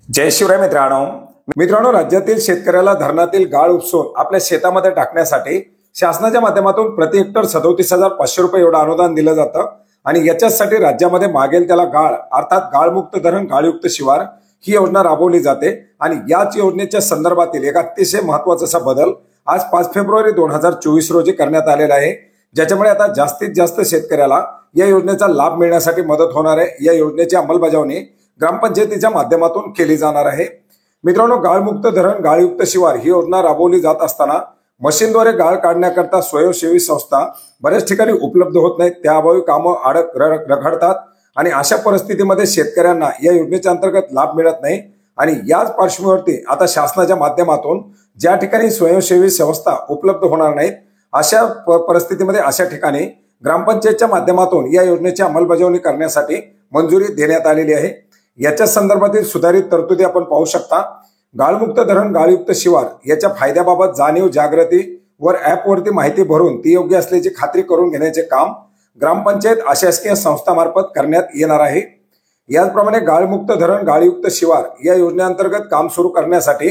जय शिवराय मित्रांनो, राज्यातील शेतकऱ्याला धरणातील गाळ उपसून आपल्या शेतामध्ये टाकण्यासाठी शासनाच्या माध्यमातून प्रति हेक्टर 37,500 रुपये एवढं अनुदान दिलं जातं आणि याच्यासाठी राज्यामध्ये मागेल त्याला गाळ अर्थात गाळमुक्त धरण गाळयुक्त शिवार ही योजना राबवली जाते आणि याच योजनेच्या संदर्भातील एक अतिशय महत्त्वाचा असा बदल आज 5 फेब्रुवारी 2024 रोजी करण्यात आलेला आहे, ज्याच्यामुळे आता जास्तीत जास्त शेतकऱ्याला या योजनेचा लाभ मिळण्यासाठी मदत होणार आहे। या योजनेची अंमलबजावणी ग्रामपंचायतीच्या माध्यमातून केली जाणार आहे। मित्रांनो, गाळमुक्त धरण गाळयुक्त शिवार ही योजना राबवली जात असताना मशीनद्वारे गाळ काढण्याकरता स्वयंसेवी संस्था बऱ्याच ठिकाणी उपलब्ध होत नाहीत, त्याअभावी कामं रखडतात आणि अशा परिस्थितीमध्ये शेतकऱ्यांना या योजनेच्या अंतर्गत लाभ मिळत नाही। आणि याच पार्श्वभूमीवरती आता शासनाच्या माध्यमातून ज्या ठिकाणी स्वयंसेवी संस्था उपलब्ध होणार नाहीत अशा परिस्थितीमध्ये अशा ठिकाणी ग्रामपंचायतच्या माध्यमातून या योजनेची अंमलबजावणी करण्यासाठी मंजुरी देण्यात आलेली आहे। याच्या संदर्भातील सुधारित तरतुदी आपण पाहू शकता। गाळमुक्त धरण गाळयुक्त शिवार याच्या फायद्याबाबत जाणीव जागृती वर ॲपवरती माहिती भरून ती योग्य असल्याची खात्री करून घेण्याचे काम ग्रामपंचायत अशासकीय संस्थामार्फत करण्यात येणार आहे। याचप्रमाणे गाळमुक्त धरण गाळयुक्त शिवार या योजनेअंतर्गत काम सुरू करण्यासाठी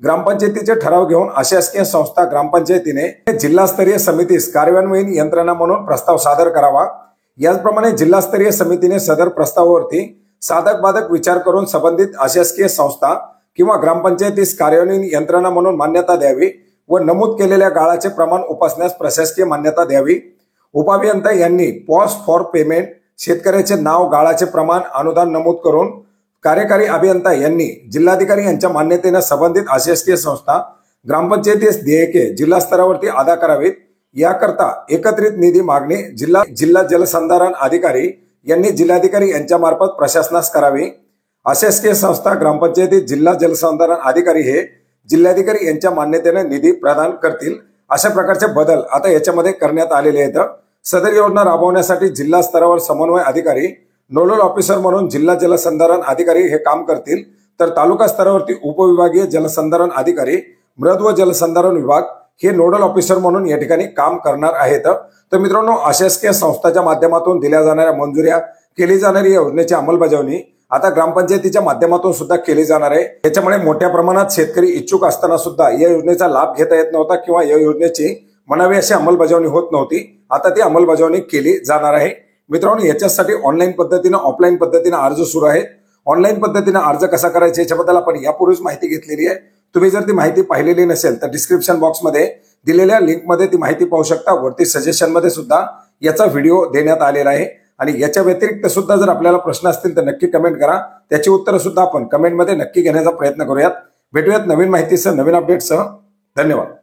ग्रामपंचायतीचे ठराव घेऊन अशासकीय संस्था ग्रामपंचायतीने जिल्हास्तरीय समितीस कार्यान्वयन यंत्रणा म्हणून प्रस्ताव सादर करावा। याचप्रमाणे जिल्हास्तरीय समितीने सदर प्रस्तावावरती साधक बाधक विचार करून संबंधित अशासकीय संस्था किंवा ग्रामपंचायतीस कार्यान्वयन यंत्रणा म्हणून मान्यता द्यावी व नमूद केलेल्या गाळाचे प्रमाण उपासण्यास प्रशासकीय मान्यता द्यावी। उपाभियंता यांनी पॉज फॉर पेमेंट शेतकऱ्याचे नाव गाळाचे प्रमाण अनुदान नमूद करून कार्यकारी अभियंता यांनी जिल्हाधिकारी यांच्या मान्यतेने संबंधित अशासकीय संस्था ग्रामपंचायतीस देयके जिल्हा स्तरावरती अदा करावीत। याकरता एकत्रित निधी मागणी जिल्हा जलसंधारण अधिकारी यांनी जिल्हाधिकारी यांच्या मार्फत प्रशासनास करावी। अशासकीय संस्था ग्रामपंचायतीत जिल्हा जलसंधारण अधिकारी हे जिल्हाधिकारी यांच्या मान्यतेने निधी प्रदान करतील। अशा प्रकारचे बदल आता याच्यामध्ये करण्यात आलेले आहेत। सदर योजना राबवण्यासाठी जिल्हा स्तरावर समन्वय अधिकारी नोडल ऑफिसर म्हणून जिल्हा जलसंधारण अधिकारी हे काम करतील, तर तालुका स्तरावरती उपविभागीय जलसंधारण अधिकारी मृद व जलसंधारण विभाग हे नोडल ऑफिसर म्हणून या ठिकाणी काम करणार आहेत। तर मित्रांनो, अशासकीय संस्थांच्या माध्यमातून दिल्या जाणाऱ्या मंजुऱ्या केली जाणारी योजनेची अंमलबजावणी आता ग्रामपंचायतीच्या माध्यमातून सुद्धा केली जाणार आहे। याच्यामुळे मोठ्या प्रमाणात शेतकरी इच्छुक असताना सुद्धा या योजनेचा लाभ घेता येत नव्हता किंवा या योजनेची म्हणावी अशी अंमलबजावणी होत नव्हती, आता ती अंमलबजावणी केली जाणार आहे। मित्रांनो, याच्यासाठी ऑनलाईन पद्धतीने ऑफलाईन पद्धतीने अर्ज सुरू आहेत। ऑनलाईन पद्धतीने अर्ज कसा करायचा याच्याबद्दल आपण यापूर्वीच माहिती घेतलेली आहे। तुम्ही जर ती माहिती पाहिलेली नसेल तर डिस्क्रिप्शन बॉक्समध्ये दिलेल्या लिंकमध्ये ती माहिती पाहू शकता। वरती सजेशन मध्ये सुद्धा याचा व्हिडिओ देण्यात आलेला आहे आणि याच्या व्यतिरिक्त सुद्धा जर आपल्याला प्रश्न असतील तर नक्की कमेंट करा, त्याची उत्तरं सुद्धा आपण कमेंटमध्ये नक्की घेण्याचा प्रयत्न करूयात। भेटूयात नवीन माहितीसह नवीन अपडेटसह। धन्यवाद।